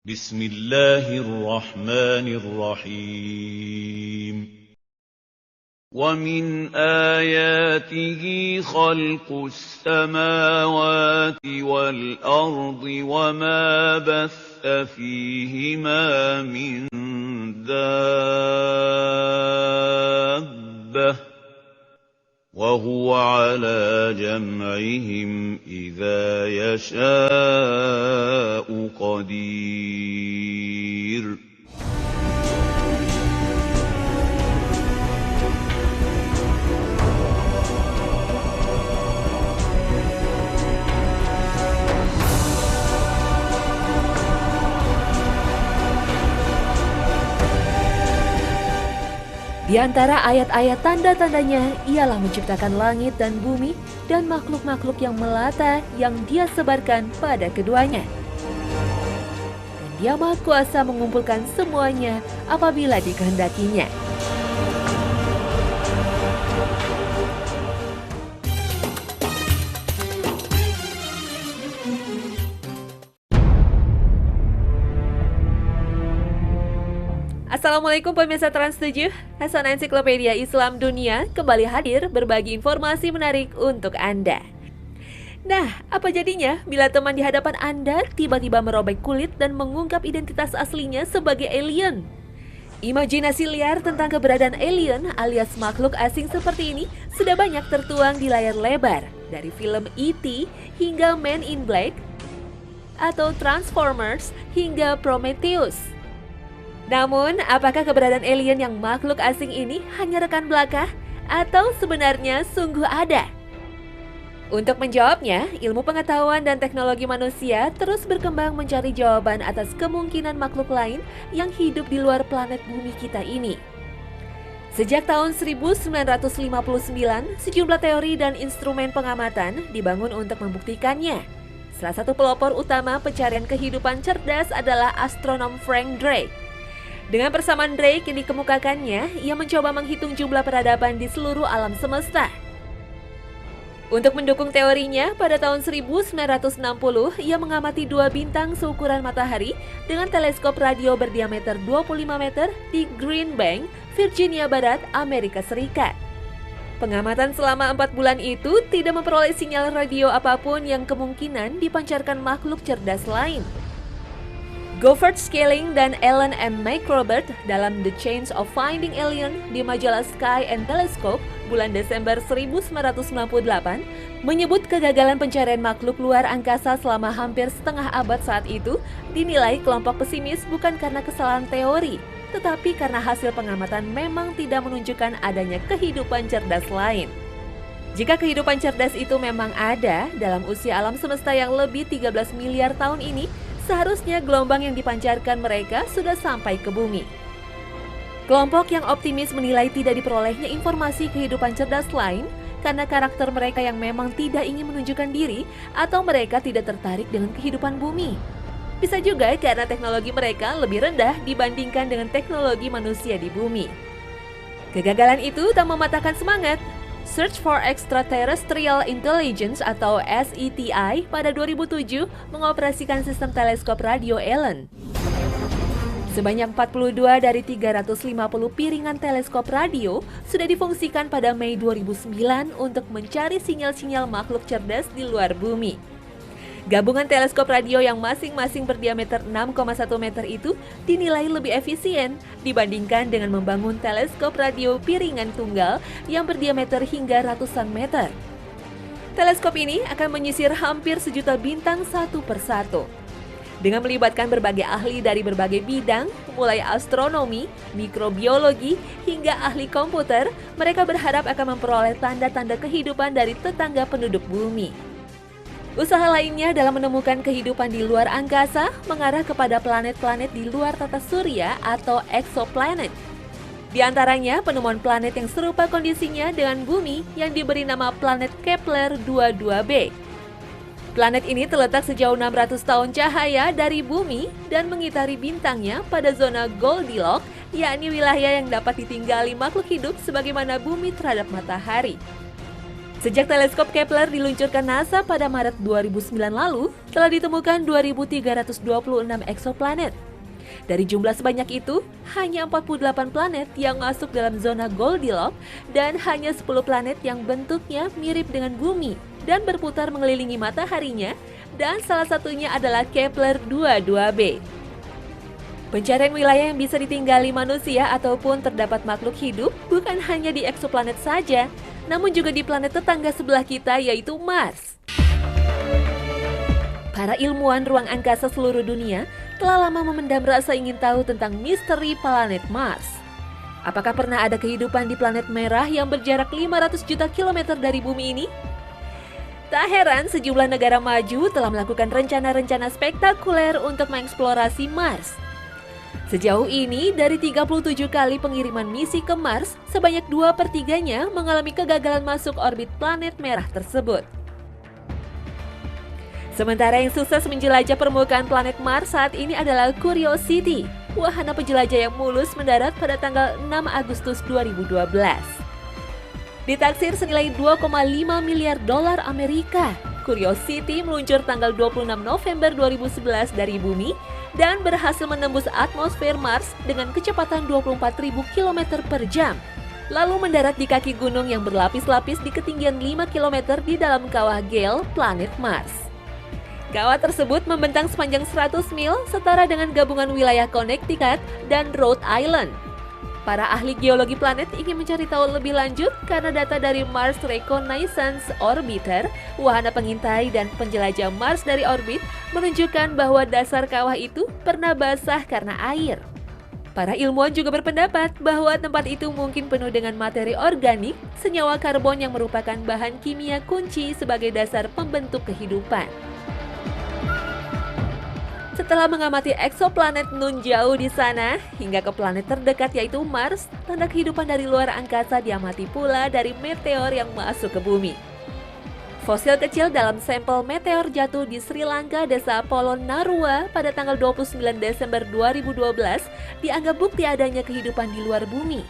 بسم الله الرحمن الرحيم ومن آياته خلق السماوات والأرض وما بث فيهما من دابة وهو على جمعهم إذا يشاء قدير. Di antara ayat-ayat tanda-tandanya ialah menciptakan langit dan bumi dan makhluk-makhluk yang melata yang Dia sebarkan pada keduanya. Dan Dia Maha Kuasa mengumpulkan semuanya apabila dikehendakinya. Assalamualaikum pemirsa Trans7, Hasan Ensiklopedia Islam Dunia kembali hadir berbagi informasi menarik untuk Anda. Nah, apa jadinya bila teman di hadapan Anda tiba-tiba merobek kulit dan mengungkap identitas aslinya sebagai alien? Imajinasi liar tentang keberadaan alien alias makhluk asing seperti ini sudah banyak tertuang di layar lebar, dari film E.T. hingga Men in Black, atau Transformers hingga Prometheus. Namun, apakah keberadaan alien yang makhluk asing ini hanya rekan belaka atau sebenarnya sungguh ada? Untuk menjawabnya, ilmu pengetahuan dan teknologi manusia terus berkembang mencari jawaban atas kemungkinan makhluk lain yang hidup di luar planet bumi kita ini. Sejak tahun 1959, sejumlah teori dan instrumen pengamatan dibangun untuk membuktikannya. Salah satu pelopor utama pencarian kehidupan cerdas adalah astronom Frank Drake. Dengan persamaan Drake yang dikemukakannya, ia mencoba menghitung jumlah peradaban di seluruh alam semesta. Untuk mendukung teorinya, pada tahun 1960, ia mengamati dua bintang seukuran matahari dengan teleskop radio berdiameter 25 meter di Green Bank, Virginia Barat, Amerika Serikat. Pengamatan selama 4 bulan itu tidak memperoleh sinyal radio apapun yang kemungkinan dipancarkan makhluk cerdas lain. Goffert Scaling dan Alan M. McRobert dalam The Chance of Finding Alien di majalah Sky and Telescope bulan Desember 1998 menyebut kegagalan pencarian makhluk luar angkasa selama hampir setengah abad saat itu dinilai kelompok pesimis bukan karena kesalahan teori, tetapi karena hasil pengamatan memang tidak menunjukkan adanya kehidupan cerdas lain. Jika kehidupan cerdas itu memang ada dalam usia alam semesta yang lebih 13 miliar tahun ini, seharusnya gelombang yang dipancarkan mereka sudah sampai ke bumi. Kelompok yang optimis menilai tidak diperolehnya informasi kehidupan cerdas lain karena karakter mereka yang memang tidak ingin menunjukkan diri atau mereka tidak tertarik dengan kehidupan bumi. Bisa juga karena teknologi mereka lebih rendah dibandingkan dengan teknologi manusia di bumi. Kegagalan itu tak mematahkan semangat. Search for Extraterrestrial Intelligence atau SETI pada 2007 mengoperasikan sistem teleskop radio Allen. Sebanyak 42 dari 350 piringan teleskop radio sudah difungsikan pada Mei 2009 untuk mencari sinyal-sinyal makhluk cerdas di luar bumi. Gabungan teleskop radio yang masing-masing berdiameter 6,1 meter itu dinilai lebih efisien dibandingkan dengan membangun teleskop radio piringan tunggal yang berdiameter hingga ratusan meter. Teleskop ini akan menyisir hampir sejuta bintang satu persatu. Dengan melibatkan berbagai ahli dari berbagai bidang, mulai astronomi, mikrobiologi, hingga ahli komputer, mereka berharap akan memperoleh tanda-tanda kehidupan dari tetangga penduduk bumi. Usaha lainnya dalam menemukan kehidupan di luar angkasa mengarah kepada planet-planet di luar tata surya atau exoplanet. Di antaranya penemuan planet yang serupa kondisinya dengan bumi yang diberi nama planet Kepler 22b. Planet ini terletak sejauh 600 tahun cahaya dari bumi dan mengitari bintangnya pada zona Goldilocks, yakni wilayah yang dapat ditinggali makhluk hidup sebagaimana bumi terhadap matahari. Sejak teleskop Kepler diluncurkan NASA pada Maret 2009 lalu, telah ditemukan 2.326 eksoplanet. Dari jumlah sebanyak itu, hanya 48 planet yang masuk dalam zona Goldilocks dan hanya 10 planet yang bentuknya mirip dengan bumi dan berputar mengelilingi mataharinya, dan salah satunya adalah Kepler 22b. Pencarian wilayah yang bisa ditinggali manusia ataupun terdapat makhluk hidup bukan hanya di eksoplanet saja, namun juga di planet tetangga sebelah kita, yaitu Mars. Para ilmuwan ruang angkasa seluruh dunia telah lama memendam rasa ingin tahu tentang misteri planet Mars. Apakah pernah ada kehidupan di planet merah yang berjarak 500 juta kilometer dari bumi ini? Tak heran sejumlah negara maju telah melakukan rencana-rencana spektakuler untuk mengeksplorasi Mars. Sejauh ini, dari 37 kali pengiriman misi ke Mars, sebanyak 2/3-nya mengalami kegagalan masuk orbit planet merah tersebut. Sementara yang sukses menjelajah permukaan planet Mars saat ini adalah Curiosity, wahana penjelajah yang mulus mendarat pada tanggal 6 Agustus 2012. Ditaksir senilai 2,5 miliar dolar Amerika, Curiosity meluncur tanggal 26 November 2011 dari bumi dan berhasil menembus atmosfer Mars dengan kecepatan 24.000 km per jam. Lalu mendarat di kaki gunung yang berlapis-lapis di ketinggian 5 km di dalam kawah Gale, planet Mars. Kawah tersebut membentang sepanjang 100 mil setara dengan gabungan wilayah Connecticut dan Rhode Island. Para ahli geologi planet ingin mencari tahu lebih lanjut karena data dari Mars Reconnaissance Orbiter, wahana pengintai dan penjelajah Mars dari orbit, menunjukkan bahwa dasar kawah itu pernah basah karena air. Para ilmuwan juga berpendapat bahwa tempat itu mungkin penuh dengan materi organik, senyawa karbon yang merupakan bahan kimia kunci sebagai dasar pembentuk kehidupan. Setelah mengamati eksoplanet nun jauh di sana, hingga ke planet terdekat yaitu Mars, tanda kehidupan dari luar angkasa diamati pula dari meteor yang masuk ke bumi. Fosil kecil dalam sampel meteor jatuh di Sri Lanka, desa Polonnaruwa pada tanggal 29 Desember 2012 dianggap bukti adanya kehidupan di luar bumi.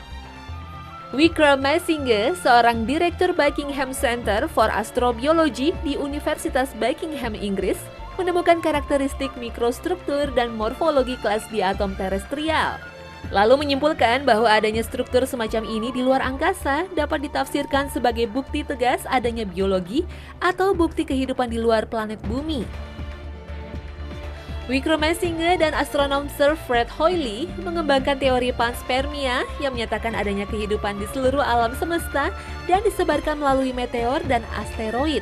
Wickramasinghe, seorang direktur Buckingham Center for Astrobiology di Universitas Buckingham, Inggris, menemukan karakteristik mikrostruktur dan morfologi kelas di atom terestrial. Lalu menyimpulkan bahwa adanya struktur semacam ini di luar angkasa dapat ditafsirkan sebagai bukti tegas adanya biologi atau bukti kehidupan di luar planet bumi. Wickramasinghe dan astronom Sir Fred Hoyle mengembangkan teori panspermia yang menyatakan adanya kehidupan di seluruh alam semesta dan disebarkan melalui meteor dan asteroid.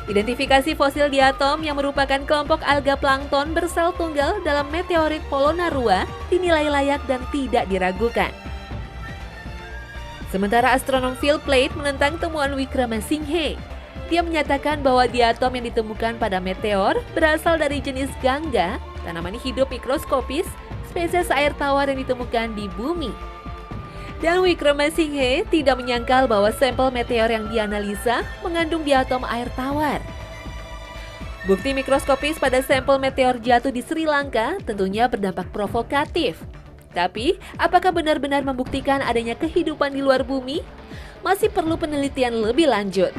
Identifikasi fosil di atom yang merupakan kelompok alga plankton bersel tunggal dalam meteorit Polonnaruwa dinilai layak dan tidak diragukan. Sementara astronom Phil Plait menentang temuan Wickramasinghe. Dia menyatakan bahwa diatom yang ditemukan pada meteor berasal dari jenis gangga, tanaman hidup mikroskopis, spesies air tawar yang ditemukan di bumi. Dan Wickramasinghe tidak menyangkal bahwa sampel meteor yang dianalisa mengandung diatom air tawar. Bukti mikroskopis pada sampel meteor jatuh di Sri Lanka tentunya berdampak provokatif. Tapi, apakah benar-benar membuktikan adanya kehidupan di luar bumi? Masih perlu penelitian lebih lanjut.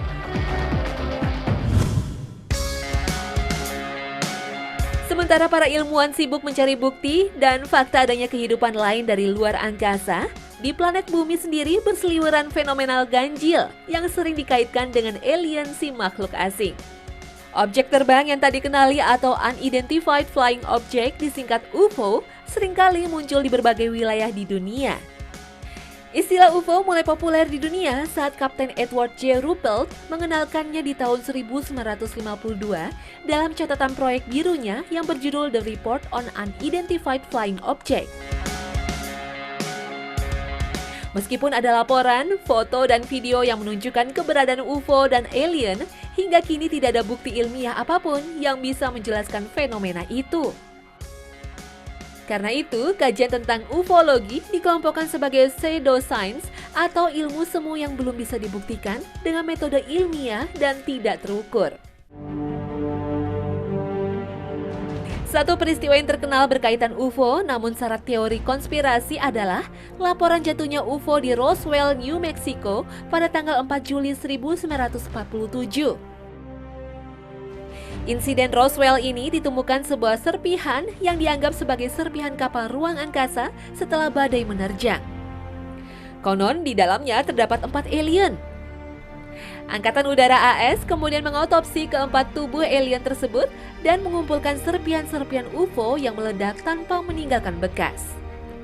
Sementara para ilmuwan sibuk mencari bukti dan fakta adanya kehidupan lain dari luar angkasa, di planet bumi sendiri berseliweran fenomenal ganjil yang sering dikaitkan dengan aliensi makhluk asing. Objek terbang yang tak dikenali atau Unidentified Flying Object disingkat UFO seringkali muncul di berbagai wilayah di dunia. Istilah UFO mulai populer di dunia saat Kapten Edward J. Ruppelt mengenalkannya di tahun 1952 dalam catatan proyek birunya yang berjudul The Report on Unidentified Flying Object. Meskipun ada laporan, foto, dan video yang menunjukkan keberadaan UFO dan alien, hingga kini tidak ada bukti ilmiah apapun yang bisa menjelaskan fenomena itu. Karena itu, kajian tentang ufologi dikelompokkan sebagai pseudoscience atau ilmu semu yang belum bisa dibuktikan dengan metode ilmiah dan tidak terukur. Satu peristiwa yang terkenal berkaitan UFO, namun syarat teori konspirasi adalah laporan jatuhnya UFO di Roswell, New Mexico pada tanggal 4 Juli 1947. Insiden Roswell ini ditemukan sebuah serpihan yang dianggap sebagai serpihan kapal ruang angkasa setelah badai menerjang. Konon di dalamnya terdapat 4 alien. Angkatan Udara AS kemudian mengotopsi keempat tubuh alien tersebut dan mengumpulkan serpihan-serpihan UFO yang meledak tanpa meninggalkan bekas.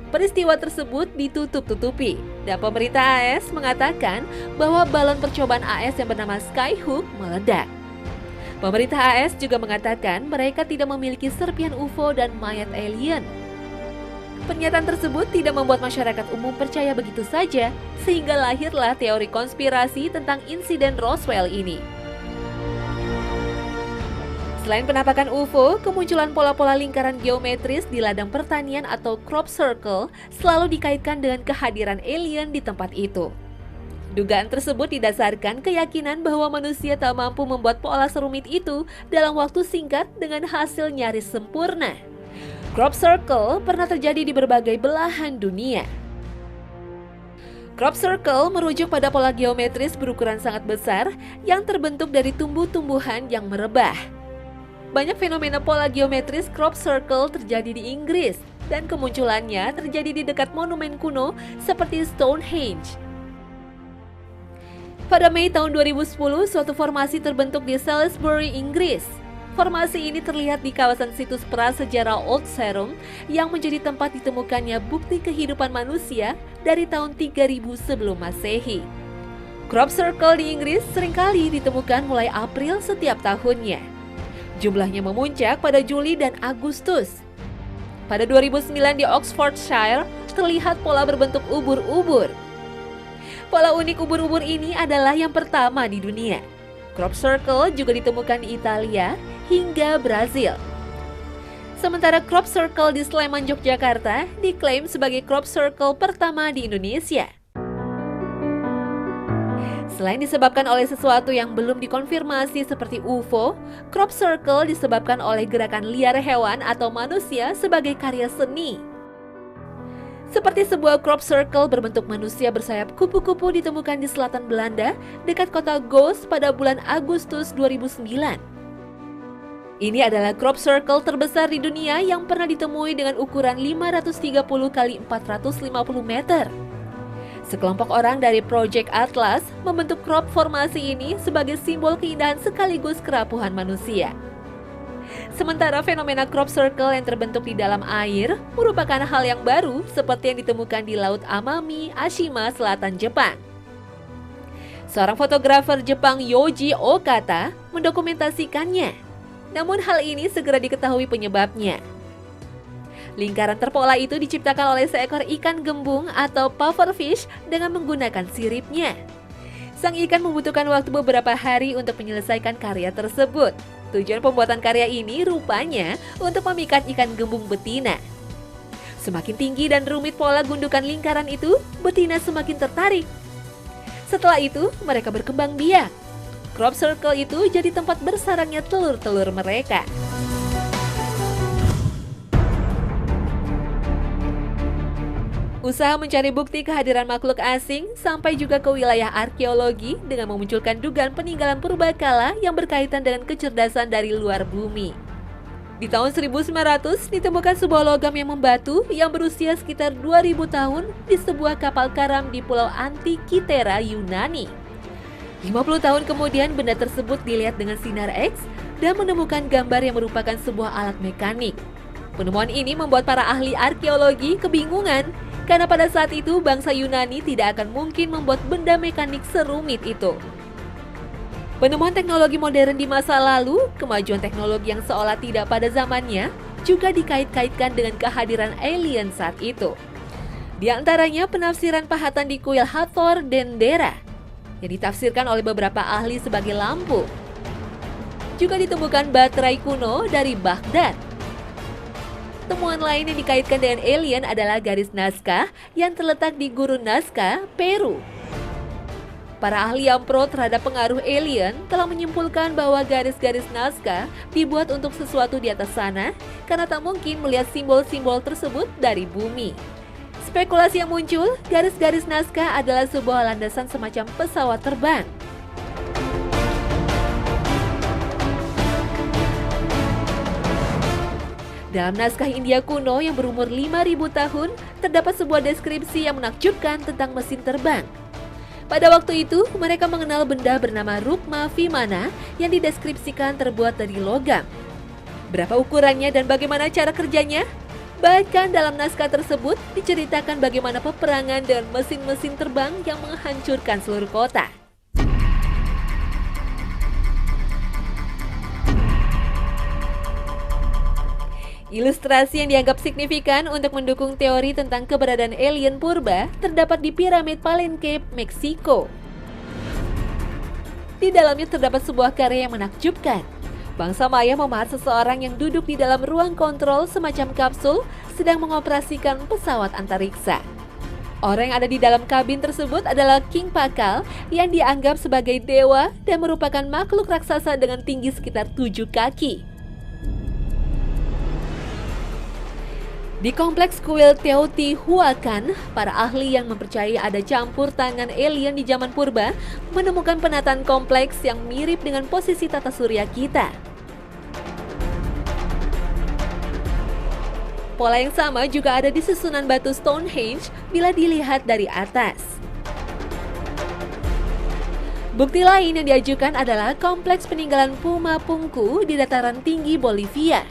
Peristiwa tersebut ditutup-tutupi dan pemerintah AS mengatakan bahwa balon percobaan AS yang bernama Skyhook meledak. Pemerintah AS juga mengatakan mereka tidak memiliki serpihan UFO dan mayat alien. Pernyataan tersebut tidak membuat masyarakat umum percaya begitu saja, sehingga lahirlah teori konspirasi tentang insiden Roswell ini. Selain penampakan UFO, kemunculan pola-pola lingkaran geometris di ladang pertanian atau crop circle selalu dikaitkan dengan kehadiran alien di tempat itu. Dugaan tersebut didasarkan keyakinan bahwa manusia tak mampu membuat pola serumit itu dalam waktu singkat dengan hasil nyaris sempurna. Crop circle pernah terjadi di berbagai belahan dunia. Crop circle merujuk pada pola geometris berukuran sangat besar yang terbentuk dari tumbuh-tumbuhan yang merebah. Banyak fenomena pola geometris crop circle terjadi di Inggris dan kemunculannya terjadi di dekat monumen kuno seperti Stonehenge. Pada Mei tahun 2010, suatu formasi terbentuk di Salisbury, Inggris. Formasi ini terlihat di kawasan situs prasejarah Old Sarum yang menjadi tempat ditemukannya bukti kehidupan manusia dari tahun 3000 sebelum Masehi. Crop circle di Inggris seringkali ditemukan mulai April setiap tahunnya. Jumlahnya memuncak pada Juli dan Agustus. Pada 2009 di Oxfordshire terlihat pola berbentuk ubur-ubur. Pola unik ubur-ubur ini adalah yang pertama di dunia. Crop circle juga ditemukan di Italia hingga Brazil. Sementara crop circle di Sleman, Yogyakarta diklaim sebagai crop circle pertama di Indonesia. Selain disebabkan oleh sesuatu yang belum dikonfirmasi seperti UFO, crop circle disebabkan oleh gerakan liar hewan atau manusia sebagai karya seni. Seperti sebuah crop circle berbentuk manusia bersayap kupu-kupu ditemukan di selatan Belanda dekat kota Goes pada bulan Agustus 2009. Ini adalah crop circle terbesar di dunia yang pernah ditemui dengan ukuran 530 x 450 meter. Sekelompok orang dari Project Atlas membentuk crop formasi ini sebagai simbol keindahan sekaligus kerapuhan manusia. Sementara fenomena crop circle yang terbentuk di dalam air merupakan hal yang baru seperti yang ditemukan di Laut Amami, Ashima, selatan Jepang. Seorang fotografer Jepang Yoji Okata mendokumentasikannya. Namun hal ini segera diketahui penyebabnya. Lingkaran terpola itu diciptakan oleh seekor ikan gembung atau pufferfish dengan menggunakan siripnya. Sang ikan membutuhkan waktu beberapa hari untuk menyelesaikan karya tersebut. Tujuan pembuatan karya ini rupanya untuk memikat ikan gembung betina. Semakin tinggi dan rumit pola gundukan lingkaran itu, betina semakin tertarik. Setelah itu, mereka berkembang biak. Crop circle itu jadi tempat bersarangnya telur-telur mereka. Usaha mencari bukti kehadiran makhluk asing sampai juga ke wilayah arkeologi dengan memunculkan dugaan peninggalan purbakala yang berkaitan dengan kecerdasan dari luar bumi. Di tahun 1900 ditemukan sebuah logam yang membatu yang berusia sekitar 2000 tahun di sebuah kapal karam di Pulau Antikythera, Yunani. 50 tahun kemudian benda tersebut dilihat dengan sinar X dan menemukan gambar yang merupakan sebuah alat mekanik. Penemuan ini membuat para ahli arkeologi kebingungan karena pada saat itu bangsa Yunani tidak akan mungkin membuat benda mekanik serumit itu. Penemuan teknologi modern di masa lalu, kemajuan teknologi yang seolah tidak pada zamannya, juga dikait-kaitkan dengan kehadiran alien saat itu. Di antaranya penafsiran pahatan di kuil Hathor Dendera, yang ditafsirkan oleh beberapa ahli sebagai lampu. Juga ditemukan baterai kuno dari Baghdad. Temuan lain yang dikaitkan dengan alien adalah garis Nazca yang terletak di Gurun Nazca, Peru. Para ahli yang pro terhadap pengaruh alien telah menyimpulkan bahwa garis-garis naskah dibuat untuk sesuatu di atas sana karena tak mungkin melihat simbol-simbol tersebut dari bumi. Spekulasi yang muncul, garis-garis naskah adalah sebuah landasan semacam pesawat terbang. Dalam naskah India kuno yang berumur 5.000 tahun, terdapat sebuah deskripsi yang menakjubkan tentang mesin terbang. Pada waktu itu, mereka mengenal benda bernama Rukma Vimana yang dideskripsikan terbuat dari logam. Berapa ukurannya dan bagaimana cara kerjanya? Bahkan dalam naskah tersebut diceritakan bagaimana peperangan dengan mesin-mesin terbang yang menghancurkan seluruh kota. Ilustrasi yang dianggap signifikan untuk mendukung teori tentang keberadaan alien purba terdapat di piramid Palenque, Meksiko. Di dalamnya terdapat sebuah karya yang menakjubkan. Bangsa Maya memahat seseorang yang duduk di dalam ruang kontrol semacam kapsul sedang mengoperasikan pesawat antariksa. Orang yang ada di dalam kabin tersebut adalah King Pakal yang dianggap sebagai dewa dan merupakan makhluk raksasa dengan tinggi sekitar 7 kaki. Di kompleks kuil Teotihuacan, para ahli yang mempercayai ada campur tangan alien di zaman purba menemukan penataan kompleks yang mirip dengan posisi tata surya kita. Pola yang sama juga ada di susunan batu Stonehenge bila dilihat dari atas. Bukti lain yang diajukan adalah kompleks peninggalan Puma Punku di dataran tinggi Bolivia.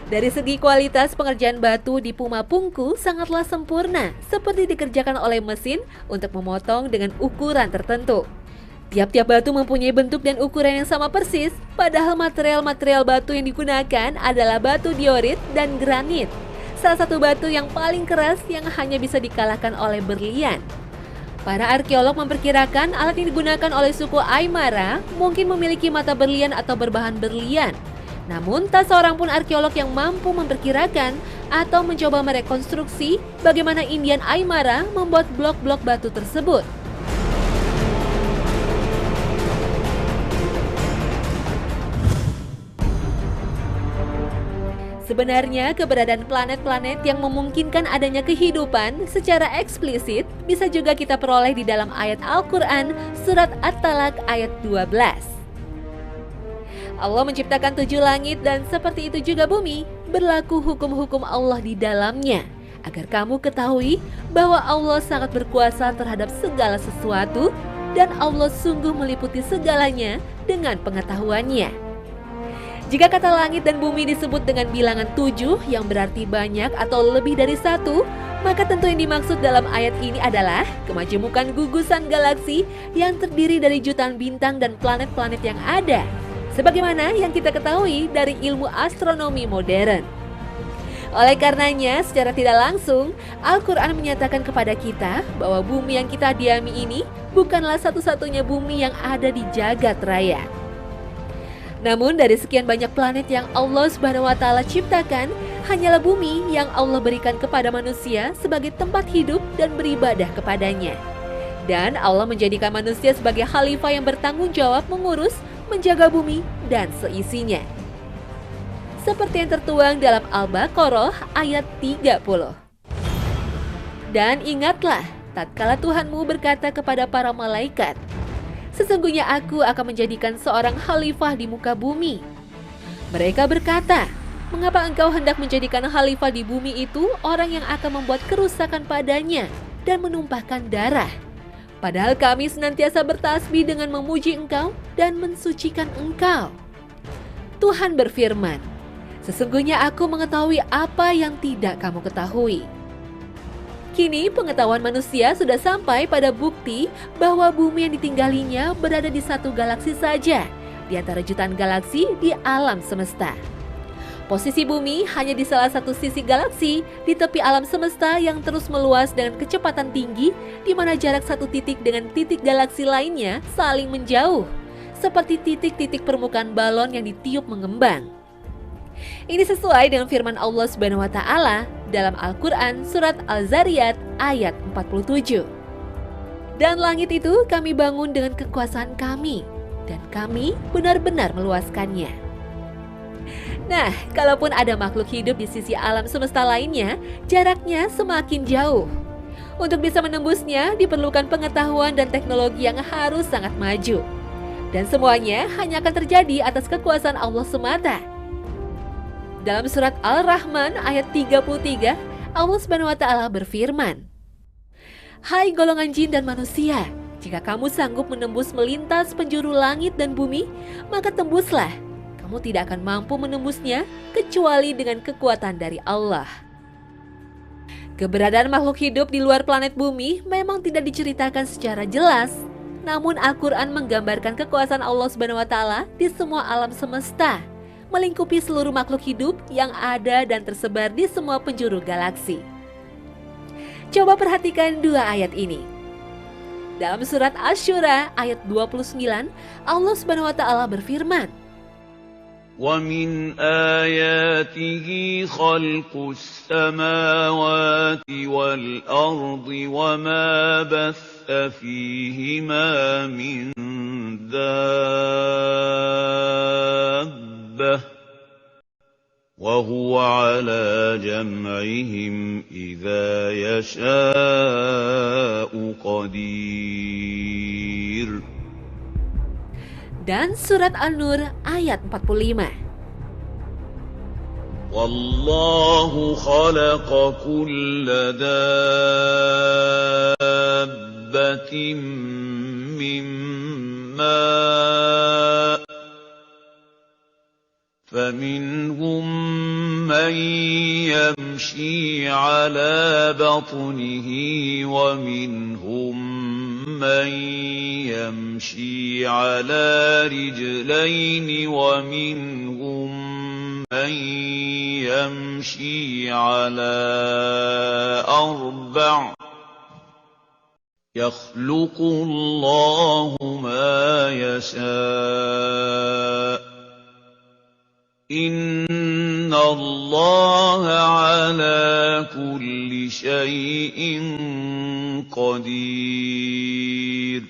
Dari segi kualitas pengerjaan batu di Puma Punku sangatlah sempurna, seperti dikerjakan oleh mesin untuk memotong dengan ukuran tertentu. Tiap-tiap batu mempunyai bentuk dan ukuran yang sama persis, padahal material-material batu yang digunakan adalah batu diorit dan granit. Salah satu batu yang paling keras yang hanya bisa dikalahkan oleh berlian. Para arkeolog memperkirakan alat yang digunakan oleh suku Aymara mungkin memiliki mata berlian atau berbahan berlian. Namun, tak seorang pun arkeolog yang mampu memperkirakan atau mencoba merekonstruksi bagaimana Indian Aymara membuat blok-blok batu tersebut. Sebenarnya, keberadaan planet-planet yang memungkinkan adanya kehidupan secara eksplisit bisa juga kita peroleh di dalam ayat Al-Quran, Surat At-Talaq ayat 12. Allah menciptakan 7 langit dan seperti itu juga bumi, berlaku hukum-hukum Allah di dalamnya, agar kamu ketahui bahwa Allah sangat berkuasa terhadap segala sesuatu dan Allah sungguh meliputi segalanya dengan pengetahuannya. Jika kata langit dan bumi disebut dengan bilangan 7 yang berarti banyak atau lebih dari 1, maka tentu yang dimaksud dalam ayat ini adalah kemajemukan gugusan galaksi yang terdiri dari jutaan bintang dan planet-planet yang ada, sebagaimana yang kita ketahui dari ilmu astronomi modern. Oleh karenanya, secara tidak langsung, Al-Quran menyatakan kepada kita bahwa bumi yang kita diami ini bukanlah satu-satunya bumi yang ada di jagat raya. Namun dari sekian banyak planet yang Allah Subhanahu wa Ta'ala ciptakan, hanyalah bumi yang Allah berikan kepada manusia sebagai tempat hidup dan beribadah kepadanya. Dan Allah menjadikan manusia sebagai khalifah yang bertanggung jawab mengurus, menjaga bumi dan seisinya. Seperti yang tertuang dalam Al-Baqarah ayat 30. Dan ingatlah, tatkala Tuhanmu berkata kepada para malaikat, sesungguhnya aku akan menjadikan seorang khalifah di muka bumi. Mereka berkata, mengapa engkau hendak menjadikan khalifah di bumi itu orang yang akan membuat kerusakan padanya dan menumpahkan darah? Padahal kami senantiasa bertasbih dengan memuji engkau dan mensucikan engkau. Tuhan berfirman, sesungguhnya aku mengetahui apa yang tidak kamu ketahui. Kini pengetahuan manusia sudah sampai pada bukti bahwa bumi yang ditinggalinya berada di satu galaksi saja, di antara jutaan galaksi di alam semesta. Posisi bumi hanya di salah satu sisi galaksi di tepi alam semesta yang terus meluas dengan kecepatan tinggi, di mana jarak satu titik dengan titik galaksi lainnya saling menjauh, seperti titik-titik permukaan balon yang ditiup mengembang. Ini sesuai dengan firman Allah Subhanahu wa Ta'ala dalam Al-Quran Surat Al-Zariyat ayat 47. Dan langit itu kami bangun dengan kekuasaan kami, dan kami benar-benar meluaskannya. Nah, kalaupun ada makhluk hidup di sisi alam semesta lainnya, jaraknya semakin jauh. Untuk bisa menembusnya, diperlukan pengetahuan dan teknologi yang harus sangat maju. Dan semuanya hanya akan terjadi atas kekuasaan Allah semata. Dalam surat Al-Rahman ayat 33, Allah SWT berfirman, "Hai golongan jin dan manusia, jika kamu sanggup menembus melintas penjuru langit dan bumi, maka tembuslah. Kamu tidak akan mampu menembusnya kecuali dengan kekuatan dari Allah." Keberadaan makhluk hidup di luar planet bumi memang tidak diceritakan secara jelas. Namun Al-Quran menggambarkan kekuasaan Allah SWT di semua alam semesta, melingkupi seluruh makhluk hidup yang ada dan tersebar di semua penjuru galaksi. Coba perhatikan dua ayat ini. Dalam surat Asy-Syura ayat 29, Allah SWT berfirman, وَمِنْ آيَاتِهِ خَلْقُ السَّمَاوَاتِ وَالْأَرْضِ وَمَا بَثَّ فِيهِمَا مِنْ دَابَّةٍ وَهُوَ عَلَى جَمْعِهِمْ إِذَا يَشَاءُ قَدِيرٌ. Dan surat An-Nur ayat 45. وَاللَّهُ خَلَقَ كُلَّ دَابَّةٍ مِّن مَّاءٍ فَمِنْهُم مَّن يَمْشِي عَلَى بَطْنِهِ وَمِنْهُم مَّن يَمْشِي عَلَى رِجْلَيْنِ وَمِنْهُم مَّن يَمْشِي عَلَى أَرْبَعٍ ۚ يَخْلُقُ اللَّهُ مَا يَشَاءُ ۚ إِنَّ اللَّهَ عَلَى كُلِّ شَيْءٍ قَدِيرٌ.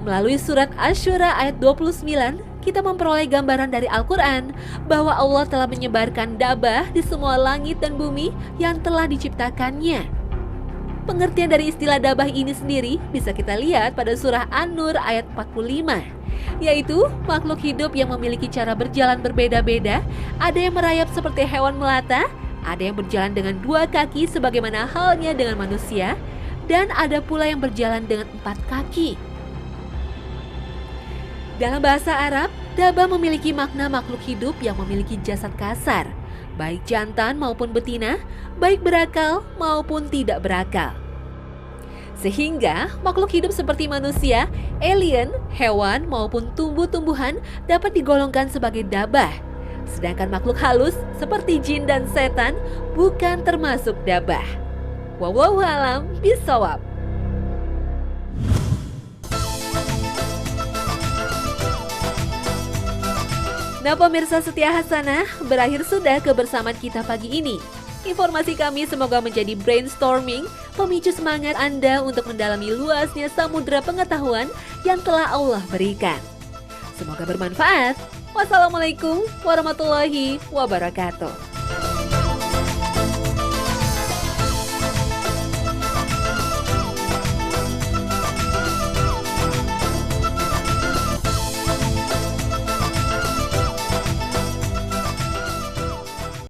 Melalui surat Asy-Syura ayat 29, kita memperoleh gambaran dari Al-Quran bahwa Allah telah menyebarkan dabah di semua langit dan bumi yang telah diciptakannya. Pengertian dari istilah dabah ini sendiri bisa kita lihat pada surah An-Nur ayat 45, yaitu makhluk hidup yang memiliki cara berjalan berbeda-beda. Ada yang merayap seperti hewan melata, ada yang berjalan dengan dua kaki sebagaimana halnya dengan manusia, dan ada pula yang berjalan dengan 4 kaki. Dalam bahasa Arab, dabah memiliki makna makhluk hidup yang memiliki jasad kasar, baik jantan maupun betina, baik berakal maupun tidak berakal. Sehingga makhluk hidup seperti manusia, alien, hewan maupun tumbuh-tumbuhan dapat digolongkan sebagai dabah. Sedangkan makhluk halus seperti jin dan setan bukan termasuk dabah. Wallahu a'lam bishawab. Nah pemirsa setia Hasanah, berakhir sudah kebersamaan kita pagi ini. Informasi kami semoga menjadi brainstorming, pemicu semangat Anda untuk mendalami luasnya samudera pengetahuan yang telah Allah berikan. Semoga bermanfaat. Wassalamualaikum warahmatullahi wabarakatuh.